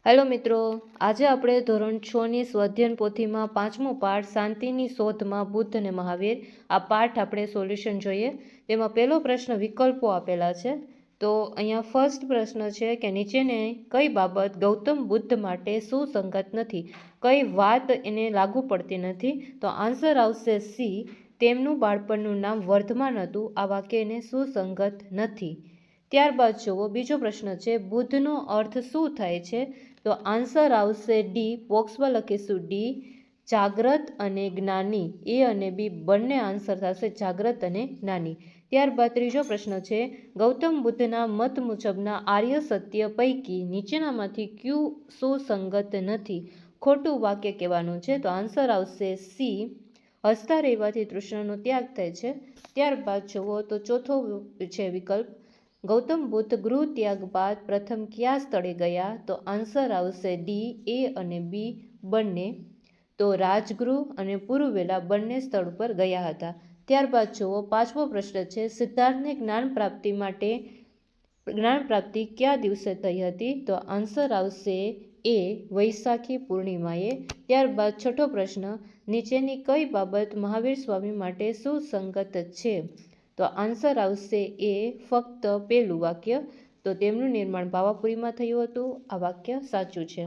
Hello મિત્રો, આજે આપણે ધોરણ 6ની સ્વાધ્યાયન પોથીમાં 5મો પાઠ શાંતિની શોધમાં બુદ્ધ અને મહાવીર આ પાઠ આપણે સોલ્યુશન જોઈએ. તેમાં પહેલો પ્રશ્ન વિકલ્પો આપેલા છે. તો અહીંયા ફર્સ્ટ પ્રશ્ન છે કે નીચેની કઈ બાબત ગૌતમ બુદ્ધ માટે સુસંગત નથી, કઈ વાત એને લાગુ પડતી નથી? તો આન્સર આવશે સી, તેમનું બાળપણનું નામ વર્ધમાન હતું. આ વાક્ય એને સુસંગત નથી. ત્યારબાદ જુઓ બીજો પ્રશ્ન છે, બુદ્ધનો અર્થ શું થાય છે? તો આન્સર આવશે ડી, બોક્સમાં લખીશું ડી, જાગ્રત અને જ્ઞાની. એ અને બી બંને આન્સર થશે, જાગ્રત અને જ્ઞાની. ત્યારબાદ ત્રીજો પ્રશ્ન છે, ગૌતમ બુદ્ધના મત મુજબના આર્ય સત્ય પૈકી નીચેનામાંથી ક્યુ સુસંગત નથી? ખોટું વાક્ય કહેવાનું છે. તો આન્સર આવશે સી, હસતા રહેવાથી તૃષ્ણાનો ત્યાગ થાય છે. ત્યારબાદ જુઓ તો ચોથો છે વિકલ્પ, ગૌતમ બુદ્ધ ગૃહ ત્યાગ બાદ પ્રથમ કયા સ્થળે ગયા? તો આન્સર આવશે ડી, એ અને બી બંને. તો રાજગૃહ અને પુરુવેલા બંને સ્થળ પર ગયા હતા. ત્યારબાદ જુઓ પાંચમો પ્રશ્ન છે, સિદ્ધાર્થને જ્ઞાન પ્રાપ્તિ કયા દિવસે થઈ હતી? તો આન્સર આવશે એ, વૈશાખી પૂર્ણિમાએ. ત્યારબાદ છઠ્ઠો પ્રશ્ન, નીચેની કઈ બાબત મહાવીર સ્વામી માટે સુસંગત છે? તો આન્સર આવશે એ, ફક્ત પહેલું વાક્ય. તો તેમનું નિર્માણ પાવાપુરીમાં થયું હતું. આ વાક્ય સાચું છે.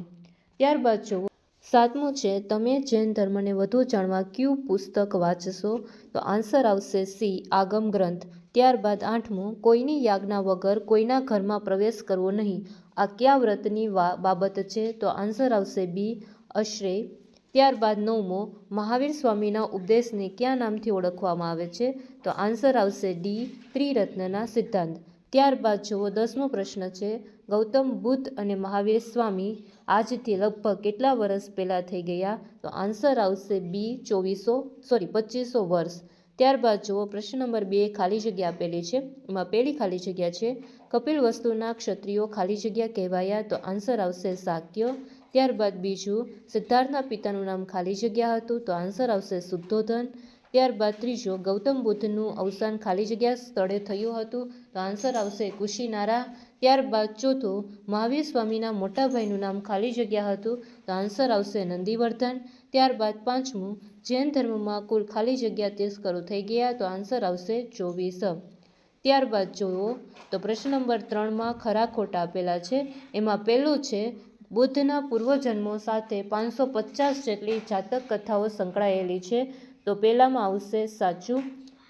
ત્યારબાદ જુઓ સાતમું છે, તમે જૈન ધર્મને વધુ જાણવા કયું પુસ્તક વાંચશો? તો આન્સર આવશે સી, આગમ ગ્રંથ. ત્યારબાદ આઠમું, કોઈની યાજ્ઞા વગર કોઈના ઘરમાં પ્રવેશ કરવો નહીં. આ કયા વ્રતની બાબત છે? તો આન્સર આવશે બી, અશ્રેય. ત્યારબાદ નવમો, મહાવીર સ્વામીના ઉપદેશને કયા નામથી ઓળખવામાં આવે છે? તો આન્સર આવશે ડી, ત્રિરત્નના સિદ્ધાંત. ત્યારબાદ જુઓ દસમો પ્રશ્ન છે, ગૌતમ બુદ્ધ અને મહાવીર સ્વામી આજથી લગભગ કેટલા વર્ષ પહેલાં થઈ ગયા? તો આન્સર આવશે બી, 2500 વર્ષ. ત્યારબાદ જુઓ પ્રશ્ન નંબર 2, ખાલી જગ્યા આપેલી છે. એમાં પહેલી ખાલી જગ્યા છે, કપિલ વસ્તુના ક્ષત્રિયો ખાલી જગ્યા કહેવાયા? તો આન્સર આવશે શાક્ય. ત્યારબાદ બીજું, સિદ્ધાર્થના પિતાનું નામ ખાલી જગ્યા હતું? તો આન્સર આવશે શુદ્ધોધન. ત્યારબાદ ત્રીજો, ગૌતમ બુદ્ધનું અવસાન ખાલી જગ્યા સ્થળે થયું હતું? તો આન્સર આવશે કુશીનારા. ત્યારબાદ ચોથું, મહાવીર સ્વામીના મોટા ભાઈનું નામ ખાલી જગ્યા હતું? તો આન્સર આવશે નંદીવર્ધન. ત્યારબાદ પાંચમું, જૈન ધર્મમાં કુલ ખાલી જગ્યા તીર્થંકરો થઈ ગયા? તો આન્સર આવશે 24. ત્યારબાદ જુઓ તો પ્રશ્ન નંબર 3માં ખરા ખોટા આપેલા છે. એમાં પહેલું છે, બુદ્ધના પૂર્વજન્મો સાથે 550 જેટલી જાતક કથાઓ સંકળાયેલી છે? તો પહેલામાં આવશે સાચું.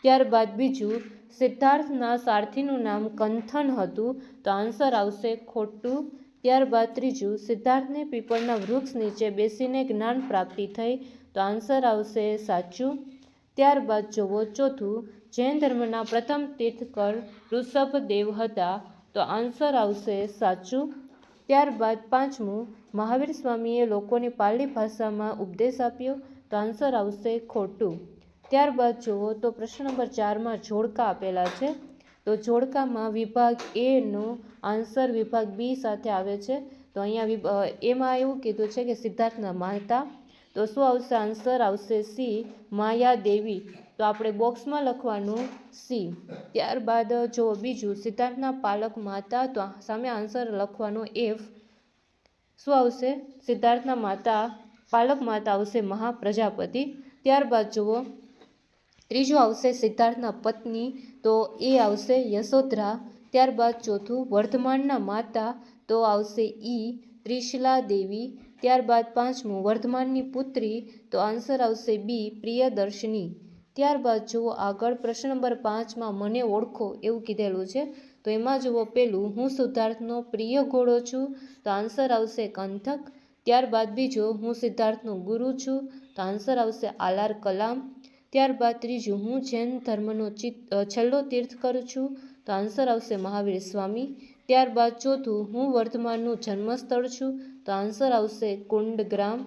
ત્યારબાદ બીજું, સિદ્ધાર્થના સારથીનું નામ કંથન હતું? તો આન્સર આવશે ખોટું. ત્યારબાદ ત્રીજું, સિદ્ધાર્થને પીપળના વૃક્ષ નીચે બેસીને જ્ઞાન પ્રાપ્તિ થઈ? તો આન્સર આવશે સાચું. ત્યારબાદ જુઓ ચોથું, જૈન ધર્મના પ્રથમ તીર્થંકર ઋષભદેવ હતા? તો આન્સર આવશે સાચું. ત્યારબાદ પાંચમું, મહાવીર સ્વામીએ લોકોને પાલી ભાષામાં ઉપદેશ આપ્યો? તો આન્સર આવશે ખોટું. ત્યારબાદ જુઓ તો પ્રશ્ન નંબર 4માં જોડકા આપેલા છે. તો જોડકામાં વિભાગ એ નો આન્સર વિભાગ બી સાથે આવે છે. તો અહીંયા એમાં એવું કીધું છે કે સિદ્ધાર્થના માતા. તો શું આવશે? આન્સર આવશે સી, માયાદેવી. તો આપણે બોક્સમાં લખવાનું સી. ત્યારબાદ જો બીજું, સિદ્ધાર્થના પાલક માતા. તો સામે આન્સર લખવાનો એફ. શું આવશે? સિદ્ધાર્થના પાલક માતા આવશે મહાપ્રજાપતિ. ત્યારબાદ જુઓ ત્રીજું આવશે સિદ્ધાર્થના પત્ની. તો એ આવશે યશોધરા. ત્યારબાદ ચોથું, વર્ધમાનના માતા. તો આવશે ઈ, ત્રિશલા દેવી. ત્યારબાદ પાંચમું, વર્ધમાનની પુત્રી. તો આન્સર આવશે બી, પ્રિયદર્શિની. ત્યારબાદ જુઓ આગળ પ્રશ્ન નંબર 5માં મને ઓળખો એવું કીધેલું છે. તો એમાં જુઓ પહેલું, હું સિદ્ધાર્થનો પ્રિય ઘોડો છું? તો આન્સર આવશે કંથક. ત્યારબાદ બીજો, હું સિદ્ધાર્થનો ગુરુ છું? તો આન્સર આવશે આલાર કલામ. ત્યારબાદ ત્રીજું, હું જૈન ધર્મનો છેલ્લો તીર્થંકર છું? તો આન્સર આવશે મહાવીર સ્વામી. ત્યારબાદ ચોથું, હું વર્ધમાનનું જન્મસ્થળ છું? તો આન્સર આવશે કુંડગ્રામ.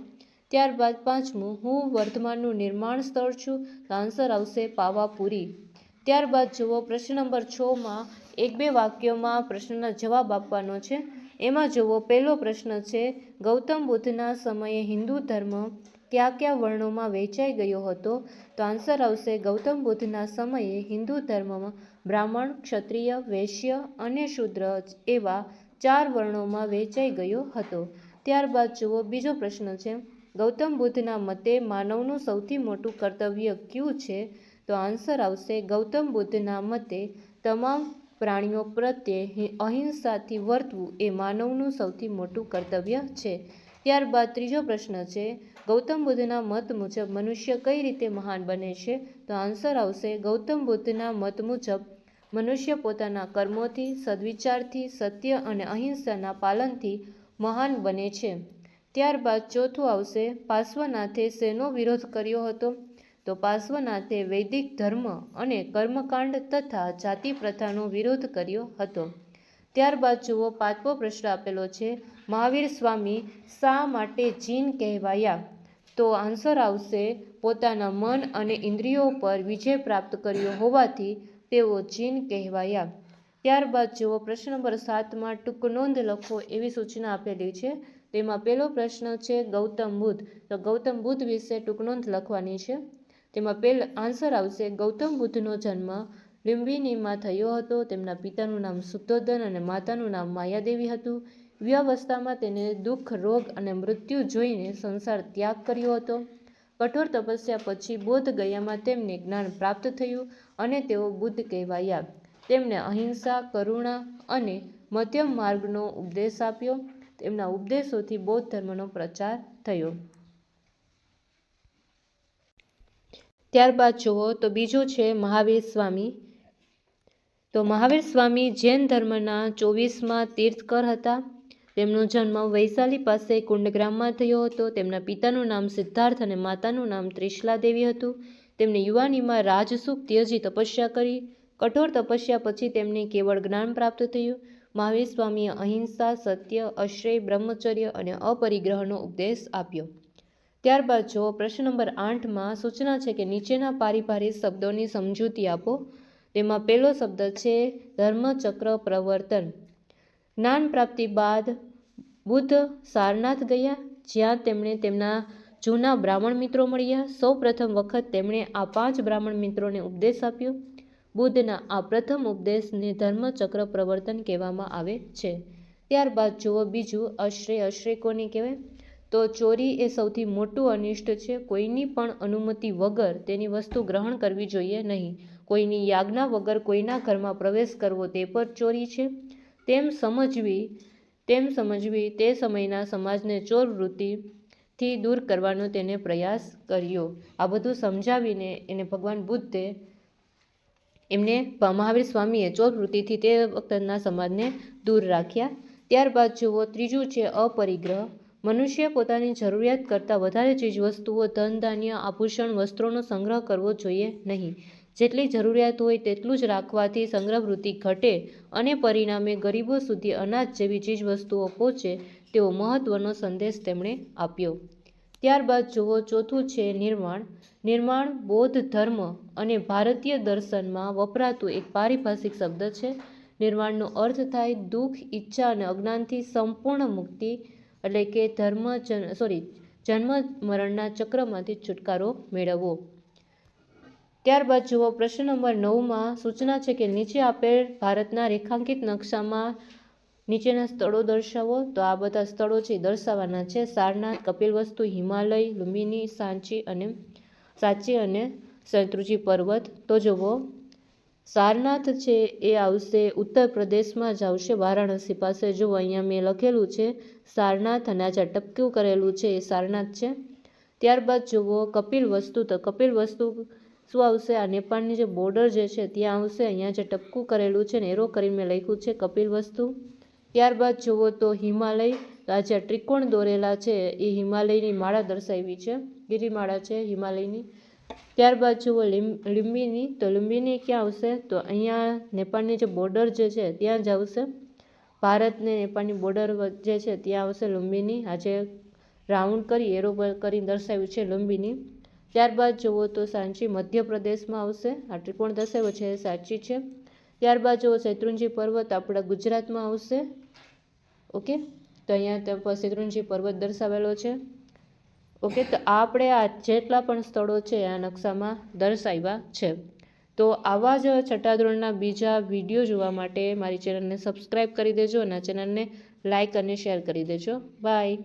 ત્યારબાદ પાંચમું, હું વર્ધમાનનું નિર્માણ સ્થળ છું? તો આન્સર આવશે પાવાપુરી. ત્યારબાદ જુઓ પ્રશ્ન નંબર 6માં 1-2 વાક્યોમાં પ્રશ્નના જવાબ આપવાનો છે. એમાં જુઓ પહેલો પ્રશ્ન છે, ગૌતમ બુદ્ધના સમયે હિન્દુ ધર્મ કયા કયા વર્ણોમાં વહેંચાઈ ગયો હતો? તો આન્સર આવશે ગૌતમ બુદ્ધના સમયે હિન્દુ ધર્મમાં બ્રાહ્મણ, ક્ષત્રિય, વૈશ્ય અને શૂદ્ર એવા 4 વર્ણોમાં વહેંચાઈ ગયો હતો. ત્યારબાદ જુઓ બીજો પ્રશ્ન છે, ગૌતમ બુદ્ધના મતે માનવનું સૌથી મોટું કર્તવ્ય કયું છે? તો આન્સર આવશે ગૌતમ બુદ્ધના મતે તમામ પ્રાણીઓ પ્રત્યે અહિંસાથી વર્તવું એ માનવનું સૌથી મોટું કર્તવ્ય છે. ત્યારબાદ ત્રીજો પ્રશ્ન છે, ગૌતમ બુદ્ધના મત મુજબ મનુષ્ય કઈ રીતે મહાન બને છે? તો આન્સર આવશે ગૌતમ બુદ્ધના મત મુજબ મનુષ્ય પોતાના કર્મોથી, સદવિચારથી, સત્ય અને અહિંસાના પાલનથી મહાન બને છે. ત્યારબાદ ચોથું આવશે, પાર્શ્વનાથે શેનો વિરોધ કર્યો હતો? તો પાર્શ્વનાથે વૈદિક ધર્મ અને કર્મકાંડ તથા જાતિ પ્રથાનો વિરોધ કર્યો હતો. ત્યારબાદ જુઓ પાંચમો પ્રશ્ન આપેલો છે, મહાવીર સ્વામી શા માટે જીન કહેવાયા? તો આન્સર આવશે પોતાના મન અને ઇન્દ્રિયો પર વિજય પ્રાપ્ત કર્યો હોવાથી તેઓ જીન કહેવાયા. ત્યારબાદ જુઓ પ્રશ્ન નંબર 7માં ટૂંક નોંધ લખો એવી સૂચના આપેલી છે. તેમાં પહેલો પ્રશ્ન છે ગૌતમ બુદ્ધ. તો ગૌતમ બુદ્ધ વિશે ટૂંક નોંધ લખવાની છે. તેમાં આન્સર આવશે ગૌતમ બુદ્ધનો જન્મ લુંબિનીમાં થયો હતો. તેમના પિતાનું નામ શુદ્ધોધન અને માતાનું નામ માયાદેવી હતું. યુવાવસ્થામાં તેને દુઃખ, રોગ અને મૃત્યુ જોઈને સંસાર ત્યાગ કર્યો હતો. કઠોર તપસ્યા પછી બોધ ગયામાં તેમને જ્ઞાન પ્રાપ્ત થયું અને તેઓ બુદ્ધ કહેવાયા. તેમણે અહિંસા, કરુણા અને મધ્યમ માર્ગનો ઉપદેશ આપ્યો. તેમના ઉપદેશોથી બૌદ્ધ ધર્મનો પ્રચાર થયો. ત્યારબાદ જુઓ તો બીજું છે મહાવીર સ્વામી. તો મહાવીર સ્વામી જૈન ધર્મના 24મા તીર્થકર હતા. તેમનો જન્મ વૈશાલી પાસે કુંડગ્રામમાં થયો હતો. તેમના પિતાનું નામ સિદ્ધાર્થ અને માતાનું નામ ત્રિશલા દેવી હતું. તેમણે યુવાનીમાં રાજસુખ ત્યજી તપસ્યા કરી. કઠોર તપસ્યા પછી તેમને કેવળ જ્ઞાન પ્રાપ્ત થયું. મહાવીર સ્વામીએ અહિંસા, સત્ય, આશ્રય, બ્રહ્મચર્ય અને અપરિગ્રહનો ઉપદેશ આપ્યો. ત્યારબાદ જો પ્રશ્ન નંબર 8માં સૂચના છે કે નીચેના પારિભાષિક શબ્દોની સમજૂતી આપો. તેમાં પહેલો શબ્દ છે ધર્મચક્ર પ્રવર્તન. જ્ઞાન પ્રાપ્તિ બાદ બુદ્ધ સારનાથ ગયા, જ્યાં તેમણે તેમના જૂના બ્રાહ્મણ મિત્રો મળ્યા. સૌ પ્રથમ વખત તેમણે આ 5 બ્રાહ્મણ મિત્રોને ઉપદેશ આપ્યો. બુદ્ધના આ પ્રથમ ઉપદેશને ધર્મચક્ર પ્રવર્તન કહેવામાં આવે છે. ત્યારબાદ જુઓ બીજું આશ્રય. આશ્રય કોને કહેવાય? તો ચોરી એ સૌથી મોટું અનિષ્ટ છે. કોઈની પણ અનુમતિ વગર તેની વસ્તુ ગ્રહણ કરવી જોઈએ નહીં. કોઈની યાજ્ઞા વગર કોઈના ઘરમાં પ્રવેશ કરવો તે પણ ચોરી છે. તેમ સમજવી તે સમયના સમાજને ચોર વૃત્તિથી દૂર કરવાનો તેને પ્રયાસ કર્યો. આ બધું સમજાવીને એને ભગવાન બુદ્ધે એમને મહાવીર સ્વામીએ ચોર વૃત્તિથી તે વખતના સમાજને દૂર રાખ્યા. ત્યારબાદ જુઓ ત્રીજું છે અપરિગ્રહ. મનુષ્ય પોતાની જરૂરિયાત કરતાં વધારે ચીજવસ્તુઓ, ધન, ધાન્ય, આભૂષણ, વસ્ત્રોનો સંગ્રહ કરવો જોઈએ નહીં. જેટલી જરૂરિયાત હોય તેટલું જ રાખવાથી સંગ્રહ વૃત્તિ ઘટે અને પરિણામે ગરીબો સુધી અનાજ જેવી ચીજવસ્તુઓ પહોંચે તેવો મહત્વનો સંદેશ તેમણે આપ્યો. ત્યારબાદ જુઓ ચોથું છે નિર્વાણ. નિર્વાણ બૌદ્ધ ધર્મ અને ભારતીય દર્શનમાં વપરાતું એક પારિભાષિક શબ્દ છે. નિર્વાણનો અર્થ થાય દુઃખ, ઈચ્છા અને અજ્ઞાનથી સંપૂર્ણ મુક્તિ, એટલે કે જન્મ મરણના ચક્રમાંથી છુટકારો મેળવવો. ત્યારબાદ જુઓ પ્રશ્ન નંબર 9માં સૂચના છે કે નીચે આપેલ ભારતના રેખાંકિત નકશામાં નીચેના સ્થળો દર્શાવો. તો આ બધા સ્થળો છે દર્શાવવાના છે. સારનાથ, કપિલવસ્તુ, હિમાલય, લુંબિની, સાંચી અને શેત્રુંજી પર્વત. તો જુઓ સારનાથ છે એ આવશે ઉત્તર પ્રદેશમાં જ આવશે, વારાણસી પાસે. જુઓ અહીંયા મેં લખેલું છે સારનાથ અને આ જ્યાં ટપકું કરેલું છે એ સારનાથ છે. ત્યારબાદ જુઓ કપિલવસ્તુ. તો કપિલવસ્તુ શું આવશે? આ નેપાળની જે બોર્ડર જે છે ત્યાં આવશે. અહીંયા જે ટપકું કરેલું છે ને એરો કરીને મેં લખ્યું છે કપિલવસ્તુ. ત્યારબાદ જુઓ તો હિમાલય. તો આ જ્યાં ત્રિકોણ દોરેલા છે એ હિમાલયની માળા દર્શાવી છે, ગિરિમાળા છે હિમાલયની. ત્યારબાદ જુઓ લુંબિની. તો લુંબિની ક્યાં આવશે? તો અહીંયા નેપાળની જે બોર્ડર જે છે ત્યાં જ આવશે. ભારત ને નેપાળની બોર્ડર જે છે ત્યાં આવશે લુંબિની. આજે રાઉન્ડ કરી એરો કરી દર્શાવ્યું છે લુંબિની. ત્યારબાદ જુઓ તો સાંચી મધ્યપ્રદેશમાં આવશે. આ ત્રિકોણ દર્શાવ્યો છે સાંચી છે. ત્યારબાદ જુઓ શેત્રુંજી પર્વત આપણા ગુજરાતમાં આવશે. ઓકે, તો અહીંયા શેત્રુંજી પર્વત દર્શાવેલો છે. ઓકે, તો આપણે આ જેટલા પણ સ્થળો છે આ નકશામાં દર્શાવ્યા છે. તો આવા જ છઠ્ઠા ધોરણના બીજા વિડીયો જોવા માટે મારી ચેનલને સબસ્ક્રાઈબ કરી દેજો અને આ ચેનલને લાઇક અને શેર કરી દેજો. બાય.